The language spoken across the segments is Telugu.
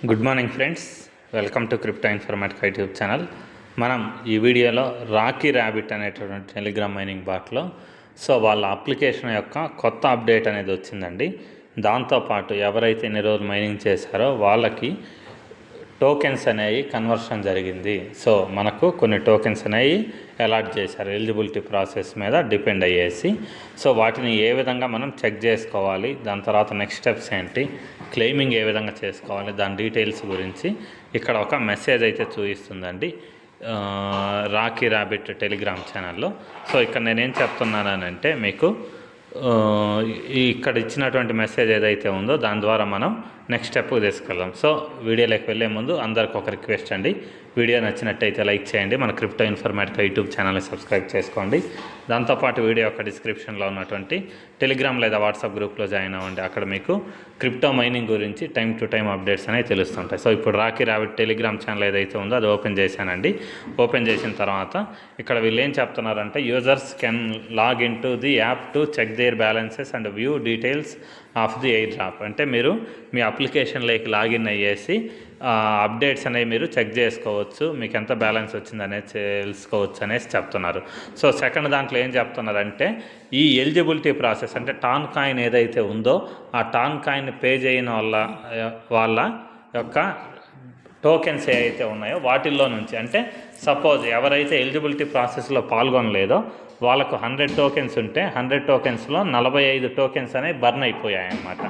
Good morning friends, welcome to crypto informatic YouTube channel. మనం ఈ వీడియోలో రాకీ ర్యాబిట్ అనేటటువంటి టెలిగ్రామ్ మైనింగ్ బాట్లో వాళ్ళ అప్లికేషన్ యొక్క కొత్త అప్డేట్ అనేది వచ్చిందండి. దాంతోపాటు ఎవరైతే ఇన్ని రోజులు మైనింగ్ చేశారో వాళ్ళకి టోకెన్స్ అనేవి కన్వర్షన్ జరిగింది. మనకు కొన్ని టోకెన్స్ అనేవి అలాట్ చేశారు ఎలిజిబిలిటీ ప్రాసెస్ మీద డిపెండ్ అయ్యేసి. వాటిని ఏ విధంగా మనం చెక్ చేసుకోవాలి, దాని తర్వాత నెక్స్ట్ స్టెప్స్ ఏంటి, క్లెయిమింగ్ ఏ విధంగా చేసుకోవాలి, దాని డీటెయిల్స్ గురించి ఇక్కడ ఒక మెసేజ్ అయితే చూపిస్తుందండి రాకీ ర్యాబిట్ టెలిగ్రామ్ ఛానల్లో. ఇక్కడ నేనేం చెప్తున్నానంటే మీకు ఇక్కడ ఇచ్చినటువంటి మెసేజ్ ఏదైతే ఉందో దాని ద్వారా మనం నెక్స్ట్ స్టెప్కి తీసుకెళ్దాం. వీడియోలోకి వెళ్ళే ముందు అందరికి ఒక రిక్వెస్ట్ అండి, వీడియో నచ్చినట్టయితే లైక్ చేయండి, మన క్రిప్టో ఇన్ఫర్మేటిక్ యూట్యూబ్ ఛానల్ని సబ్స్క్రైబ్ చేసుకోండి. దాంతోపాటు వీడియో యొక్క డిస్క్రిప్షన్లో ఉన్నటువంటి టెలిగ్రామ్ లేదా వాట్సాప్ గ్రూప్లో జాయిన్ అవ్వండి. అక్కడ మీకు క్రిప్టో మైనింగ్ గురించి టైం టు టైం అప్డేట్స్ అనేవి తెలుస్తుంటాయి. ఇప్పుడు రాకీ ర్యాబిట్ టెలిగ్రామ్ ఛానల్ ఏదైతే ఉందో అది ఓపెన్ చేశానండి. ఓపెన్ చేసిన తర్వాత ఇక్కడ వీళ్ళు ఏం చెప్తున్నారంటే users can log in to the app to check their balances and view details of the airdrop. అంటే మీరు మీ అప్లికేషన్లోకి లాగిన్ అయ్యేసి అప్డేట్స్ అనేవి మీరు చెక్ చేసుకోవచ్చు, మీకు ఎంత బ్యాలెన్స్ వచ్చిందనేది తెలుసుకోవచ్చు అనేసి చెప్తున్నారు. సెకండ్ దాంట్లో ఏం చెప్తున్నారంటే ఈ ఎలిజిబిలిటీ ప్రాసెస్ అంటే టాన్ కాయిన్ ఏదైతే ఉందో ఆ టాన్ కాయిన్ పే చేయని వాళ్ళ యొక్క టోకెన్స్ ఏవైతే ఉన్నాయో వాటిల్లో నుంచి, అంటే సపోజ్ ఎవరైతే ఎలిజిబిలిటీ ప్రాసెస్లో పాల్గొనలేదో వాళ్ళకు 100 టోకెన్స్ ఉంటే 100 టోకెన్స్లో 45 టోకెన్స్ అనేవి బర్న్ అయిపోయాయి అన్నమాట.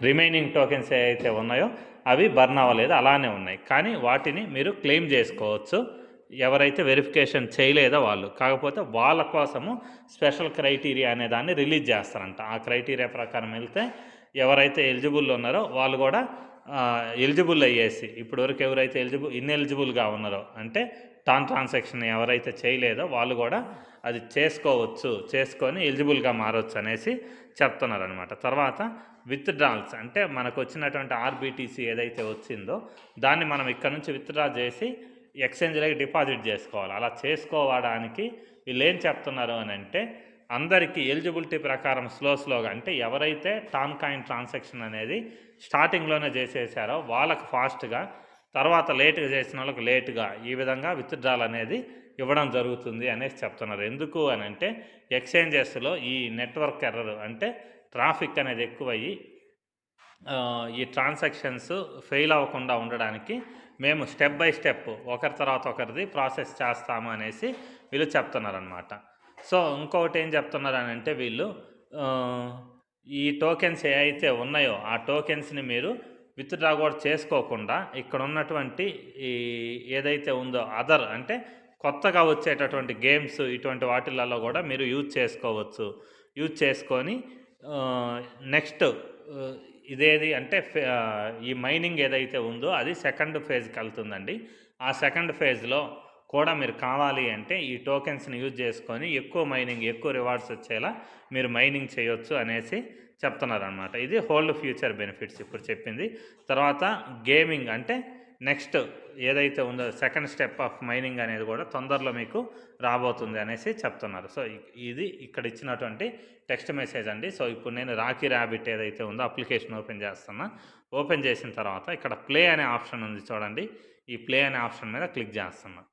రిమైనింగ్ టోకెన్స్ ఏవైతే ఉన్నాయో అవి బర్న్ అవ్వలేదు, అలానే ఉన్నాయి. కానీ వాటిని మీరు క్లెయిమ్ చేసుకోవచ్చు ఎవరైతే వెరిఫికేషన్ చేయలేదో వాళ్ళు. కాకపోతే వాళ్ళ కోసము స్పెషల్ క్రైటీరియా అనే దాన్ని రిలీజ్ చేస్తారంట. ఆ క్రైటీరియా ప్రకారం వెళ్తే ఎవరైతే ఎలిజిబుల్ ఉన్నారో వాళ్ళు కూడా ఎలిజిబుల్ అయ్యేసి, ఇప్పటివరకు ఎవరైతే ఇన్ఎలిజిబుల్గా ఉన్నారో అంటే ట్రాన్సాక్షన్ ఎవరైతే చేయలేదో వాళ్ళు కూడా అది చేసుకొని ఎలిజిబుల్గా మారవచ్చు అనేసి చెప్తున్నారనమాట. తర్వాత విత్డ్రాల్స్ అంటే మనకు వచ్చినటువంటి ఆర్బిటిసి ఏదైతే వచ్చిందో దాన్ని మనం ఇక్కడ నుంచి విత్డ్రా చేసి ఎక్స్చేంజ్లోకి డిపాజిట్ చేసుకోవాలి. అలా చేసుకోవడానికి వీళ్ళు ఏం చెప్తున్నారు అని అంటే అందరికీ ఎలిజిబిలిటీ ప్రకారం స్లోగా, అంటే ఎవరైతే టాన్ కాయిన్ ట్రాన్సాక్షన్ అనేది స్టార్టింగ్లోనే చేసేసారో వాళ్ళకు ఫాస్ట్గా, తర్వాత లేటుగా చేసిన వాళ్ళకి లేటుగా, ఈ విధంగా విత్డ్రాల్ అనేది ఇవ్వడం జరుగుతుంది అనేసి చెప్తున్నారు. ఎందుకు అని అంటే ఎక్స్చేంజెస్లో ఈ నెట్వర్క్ ఎర్రర్ అంటే ట్రాఫిక్ అనేది ఎక్కువయ్యి ఈ ట్రాన్సాక్షన్స్ ఫెయిల్ అవ్వకుండా ఉండడానికి మేము స్టెప్ బై స్టెప్ ఒకరి తర్వాత ఒకరిది ప్రాసెస్ చేస్తాము అనేసి వీళ్ళు చెప్తున్నారనమాట. ఇంకొకటి ఏం చెప్తున్నారు అని అంటే వీళ్ళు ఈ టోకెన్స్ ఏవైతే ఉన్నాయో ఆ టోకెన్స్ని మీరు విత్డ్రా కూడా చేసుకోకుండా ఇక్కడ ఉన్నటువంటి ఈ ఏదైతే ఉందో అదర్ అంటే కొత్తగా వచ్చేటటువంటి గేమ్స్ ఇటువంటి వాటిలలో కూడా మీరు యూజ్ చేసుకొని నెక్స్ట్ ఇదేది అంటే ఈ మైనింగ్ ఏదైతే ఉందో అది సెకండ్ ఫేజ్కి వెళ్తుందండి. ఆ సెకండ్ ఫేజ్లో కూడా మీరు కావాలి అంటే ఈ టోకెన్స్ని యూజ్ చేసుకొని ఎక్కువ రివార్డ్స్ వచ్చేలా మీరు మైనింగ్ చేయొచ్చు అనేసి చెప్తున్నారనమాట. ఇది హోల్డ్ ఫ్యూచర్ బెనిఫిట్స్ ఇప్పుడు చెప్పింది. తర్వాత గేమింగ్ అంటే నెక్స్ట్ ఏదైతే ఉందో సెకండ్ స్టెప్ ఆఫ్ మైనింగ్ అనేది కూడా తొందరలో మీకు రాబోతుంది అనేసి చెప్తున్నారు. ఇది ఇక్కడ ఇచ్చినటువంటి టెక్స్ట్ మెసేజ్ అండి. ఇప్పుడు నేను రాకీ ర్యాబిట్ ఏదైతే ఉందో అప్లికేషన్ ఓపెన్ చేసిన తర్వాత ఇక్కడ ప్లే అనే ఆప్షన్ ఉంది చూడండి. ఈ ప్లే అనే ఆప్షన్ మీద క్లిక్ చేస్తున్నా.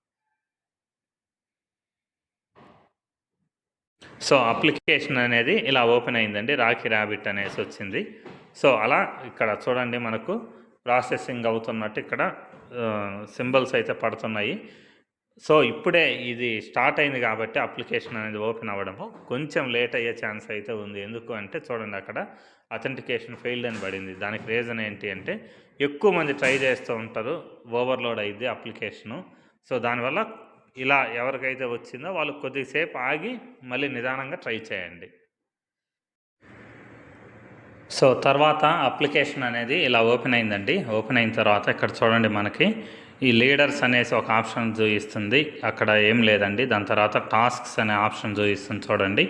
అప్లికేషన్ అనేది ఇలా ఓపెన్ అయిందండి, రాకీ ర్యాబిట్ అనేసి వచ్చింది. అలా ఇక్కడ చూడండి మనకు ప్రాసెసింగ్ అవుతున్నట్టు ఇక్కడ సింబల్స్ అయితే పడుతున్నాయి. ఇప్పుడే ఇది స్టార్ట్ అయింది కాబట్టి అప్లికేషన్ అనేది ఓపెన్ అవ్వడము కొంచెం లేట్ అయ్యే ఛాన్స్ అయితే ఉంది. ఎందుకు అంటే చూడండి అక్కడ అథెంటికేషన్ ఫెయిల్డ్ అని పడింది. దానికి రీజన్ ఏంటి అంటే ఎక్కువ మంది ట్రై చేస్తూ ఉంటారు, ఓవర్లోడ్ అయ్యింది అప్లికేషను. దానివల్ల ఇలా ఎవరికైతే వచ్చిందో వాళ్ళు కొద్దిసేపు ఆగి మళ్ళీ నిదానంగా ట్రై చేయండి. తర్వాత అప్లికేషన్ అనేది ఇలా ఓపెన్ అయిందండి. ఓపెన్ అయిన తర్వాత ఇక్కడ చూడండి మనకి ఈ లీడర్స్ అనేసి ఒక ఆప్షన్ చూపిస్తుంది, అక్కడ ఏం లేదండి. దాని తర్వాత టాస్క్స్ అనే ఆప్షన్ చూపిస్తుంది చూడండి.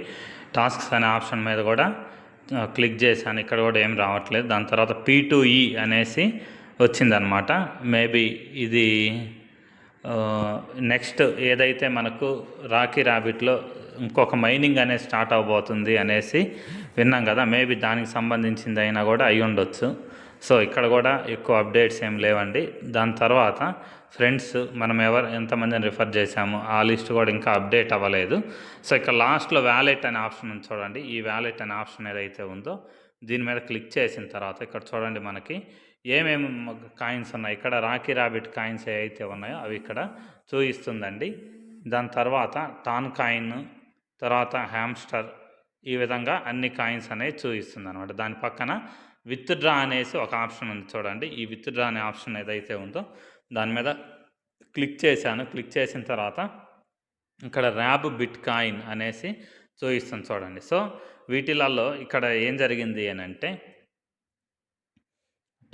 టాస్క్స్ అనే ఆప్షన్ మీద కూడా క్లిక్ చేశాను, ఇక్కడ కూడా ఏం రావట్లేదు. దాని తర్వాత P2E అనేసి వచ్చిందనమాట. మేబీ ఇది నెక్స్ట్ ఏదైతే మనకు రాకీ ర్యాబిట్లో ఇంకొక మైనింగ్ అనేది స్టార్ట్ అవబోతుంది అనేసి విన్నాం కదా, మేబీ దానికి సంబంధించింది అయినా కూడా అయి ఉండొచ్చు. సో ఇక్కడ కూడా ఎక్కువ అప్డేట్స్ ఏం లేవండి. దాని తర్వాత ఫ్రెండ్స్ మనం ఎంతమందిని రిఫర్ చేశాము ఆ లిస్ట్ కూడా ఇంకా అప్డేట్ అవ్వలేదు. సో ఇక్కడ లాస్ట్లో వ్యాలెట్ అనే ఆప్షన్ ఉంది చూడండి. ఈ వ్యాలెట్ అనే ఆప్షన్ ఏదైతే ఉందో దీని మీద క్లిక్ చేసిన తర్వాత ఇక్కడ చూడండి మనకి ఏమేమి కాయిన్స్ ఉన్నాయి. ఇక్కడ రాకీ ర్యాబిట్ కాయిన్స్ ఏవైతే ఉన్నాయో అవి ఇక్కడ చూపిస్తుందండి. దాని తర్వాత టాన్ కాయిన్, తర్వాత హ్యామ్స్టర్, ఈ విధంగా అన్ని కాయిన్స్ అనేవి చూపిస్తుంది అనమాట. దాని పక్కన విత్డ్రా అనేసి ఒక ఆప్షన్ ఉంది చూడండి. ఈ విత్డ్రా అనే ఆప్షన్ ఏదైతే ఉందో దాని మీద క్లిక్ చేశాను. క్లిక్ చేసిన తర్వాత ఇక్కడ ర్యాబ్ బిట్ కాయిన్ అనేసి చూపిస్తుంది చూడండి. సో వీటిలలో ఇక్కడ ఏం జరిగింది అని అంటే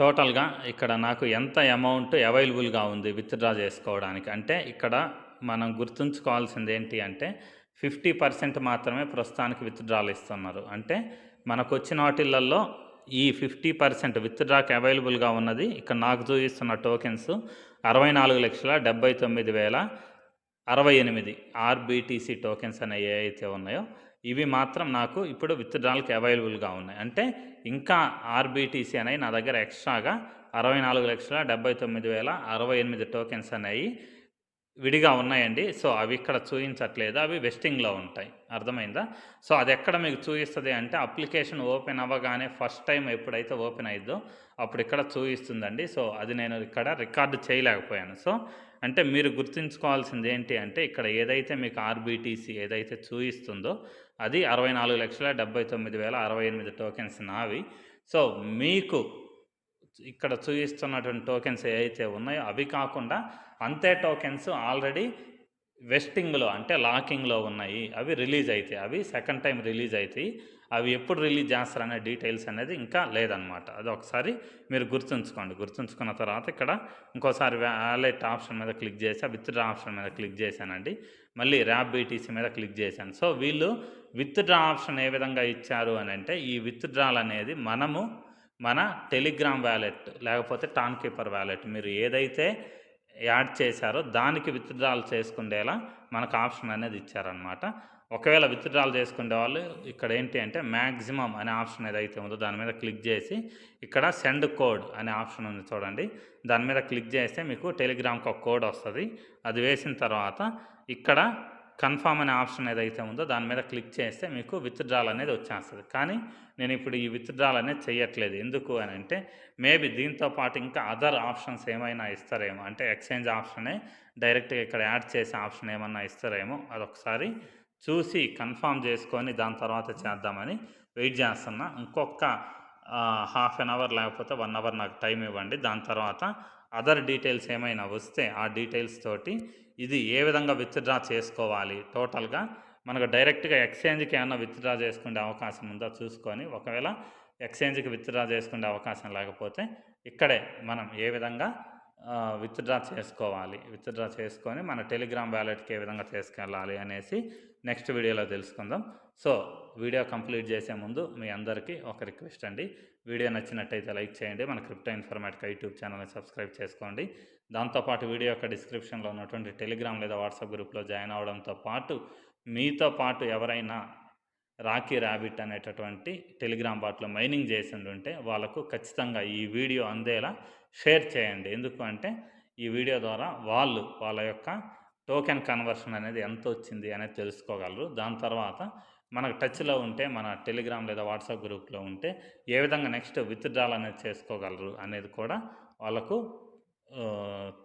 టోటల్గా ఇక్కడ నాకు ఎంత అమౌంట్ అవైలబుల్గా ఉంది విత్డ్రా చేసుకోవడానికి అంటే ఇక్కడ మనం గుర్తుంచుకోవాల్సింది ఏంటి అంటే 50% మాత్రమే ప్రస్తుతానికి విత్డ్రాలు ఇస్తున్నారు. అంటే మనకు వచ్చిన వాటిల్లో ఈ 50% విత్డ్రాకి అవైలబుల్గా ఉన్నది ఇక్కడ నాకు చూపిస్తున్న టోకెన్స్ 64,79,068 ఆర్బిటిసి టోకెన్స్ అనేవి ఏవైతే ఉన్నాయో ఇవి మాత్రం నాకు ఇప్పుడు విత్డ్రాల్కి అవైలబుల్గా ఉన్నాయి. అంటే ఇంకా ఆర్బిటిసి అనేవి నా దగ్గర ఎక్స్ట్రాగా 64,79,068 టోకెన్స్ అనేవి విడిగా ఉన్నాయండి. సో అవి ఇక్కడ చూపించట్లేదు, అవి వెస్టింగ్లో ఉంటాయి. అర్థమైందా? సో అది ఎక్కడ మీకు చూపిస్తుంది అంటే అప్లికేషన్ ఓపెన్ అవ్వగానే ఫస్ట్ టైం ఎప్పుడైతే ఓపెన్ అయిద్దో అప్పుడు ఇక్కడ చూపిస్తుందండి. సో అది నేను ఇక్కడ రికార్డు చేయలేకపోయాను. సో అంటే మీరు గుర్తుంచుకోవాల్సింది ఏంటి అంటే ఇక్కడ ఏదైతే మీకు ఆర్బిటిసి ఏదైతే చూపిస్తుందో అది 64,79,068 టోకెన్స్ నావి. సో మీకు ఇక్కడ చూపిస్తున్నటువంటి టోకెన్స్ ఏవైతే ఉన్నాయో అవి కాకుండా అంతే టోకెన్స్ ఆల్రెడీ వెస్టింగ్లో అంటే లాకింగ్లో ఉన్నాయి. అవి రిలీజ్ అవుతాయి, అవి సెకండ్ టైం రిలీజ్ అవుతాయి. అవి ఎప్పుడు రిలీజ్ చేస్తారనే డీటెయిల్స్ అనేది ఇంకా లేదనమాట. అది ఒకసారి మీరు గుర్తుంచుకోండి. గుర్తుంచుకున్న తర్వాత ఇక్కడ ఇంకోసారి వ్యాలెట్ ఆప్షన్ మీద క్లిక్ చేసి విత్డ్రా ఆప్షన్ మీద క్లిక్ చేశానండి. మళ్ళీ ర్యాబ్ బీటీసీ మీద క్లిక్ చేశాను. సో వీళ్ళు విత్డ్రా ఆప్షన్ ఏ విధంగా ఇచ్చారు అని అంటే ఈ విత్డ్రాల్ అనేది మనము మన టెలిగ్రామ్ వ్యాలెట్ లేకపోతే టాన్ కీపర్ వ్యాలెట్ మీరు ఏదైతే యాడ్ చేశారో దానికి విత్డ్రాల్ చేసుకునేలా మనకు ఆప్షన్ అనేది ఇచ్చారనమాట. ఒకవేళ విత్డ్రాల్ చేసుకునే వాళ్ళు ఇక్కడ ఏంటి అంటే మ్యాక్సిమం అనే ఆప్షన్ ఏదైతే ఉందో దాని మీద క్లిక్ చేసి ఇక్కడ సెండ్ కోడ్ అనే ఆప్షన్ ఉంది చూడండి. దాని మీద క్లిక్ చేస్తే మీకు టెలిగ్రామ్కి ఒక కోడ్ వస్తుంది. అది వేసిన తర్వాత ఇక్కడ కన్ఫర్మ్ అనే ఆప్షన్ ఏదైతే ఉందో దాని మీద క్లిక్ చేస్తే మీకు విత్డ్రాల్ అనేది వచ్చేస్తుంది. కానీ నేను ఇప్పుడు ఈ విత్డ్రాల్ అనేది చేయట్లేదు. ఎందుకు అని అంటే మేబీ దీంతో పాటు ఇంకా అదర్ ఆప్షన్స్ ఏమైనా ఇస్తారేమో, అంటే ఎక్స్చేంజ్ ఆప్షనే డైరెక్ట్గా ఇక్కడ యాడ్ చేసే ఆప్షన్ ఏమన్నా ఇస్తారేమో అదొకసారి చూసి కన్ఫర్మ్ చేసుకొని దాని తర్వాత చేద్దామని వెయిట్ చేస్తున్నా. ఇంకొక హాఫ్ అన్ అవర్ లేకపోతే 1 అవర్ నాకు టైం ఇవ్వండి. దాని తర్వాత అదర్ డీటెయిల్స్ ఏమైనా వస్తే ఆ డీటెయిల్స్ తోటి ఇది ఏ విధంగా విత్డ్రా చేసుకోవాలి టోటల్గా మనకు డైరెక్ట్గా ఎక్స్చేంజ్కి ఏమైనా విత్డ్రా చేసుకునే అవకాశం ఉందో చూసుకొని, ఒకవేళ ఎక్స్చేంజ్కి విత్డ్రా చేసుకునే అవకాశం లేకపోతే ఇక్కడే మనం ఏ విధంగా విత్డ్రా చేసుకోవాలి, విత్డ్రా చేసుకొని మన టెలిగ్రామ్ వ్యాలెట్కి ఏ విధంగా తీసుకెళ్ళాలి అనేసి నెక్స్ట్ వీడియోలో తెలుసుకుందాం. సో వీడియో కంప్లీట్ చేసే ముందు మీ అందరికీ ఒక రిక్వెస్ట్ అండి. వీడియో నచ్చినట్టయితే లైక్ చేయండి. మన క్రిప్టో ఇన్ఫర్మేటిక్ యూట్యూబ్ ఛానల్ని సబ్స్క్రైబ్ చేసుకోండి. దాంతోపాటు వీడియో యొక్క డిస్క్రిప్షన్లో ఉన్నటువంటి టెలిగ్రామ్ లేదా వాట్సాప్ గ్రూప్లో జాయిన్ అవడంతో పాటు మీతో పాటు ఎవరైనా రాకీ ర్యాబిట్ అనేటటువంటి టెలిగ్రామ్ బాట్లో మైనింగ్ చేసి ఉంటే వాళ్ళకు ఖచ్చితంగా ఈ వీడియో అందేలా షేర్ చేయండి. ఎందుకు అంటే ఈ వీడియో ద్వారా వాళ్ళు వాళ్ళ యొక్క టోకెన్ కన్వర్షన్ అనేది ఎంత వచ్చింది అనేది తెలుసుకోగలరు. దాని తర్వాత మనకు టచ్లో ఉంటే మన టెలిగ్రామ్ లేదా వాట్సాప్ గ్రూప్లో ఉంటే ఏ విధంగా నెక్స్ట్ విత్డ్రాల్ అనేది చేసుకోగలరు అనేది కూడా వాళ్ళకు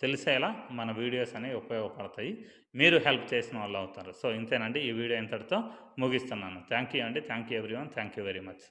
తెలిసేలా మన వీడియోస్ అనేవి ఉపయోగపడతాయి. మీరు హెల్ప్ చేసిన వాళ్ళు అవుతారు. సో ఇంతేనండి, ఈ వీడియో ఇంతటితో ముగిస్తున్నాను. థ్యాంక్ యూ అండి. Thank you everyone. Thank you very much.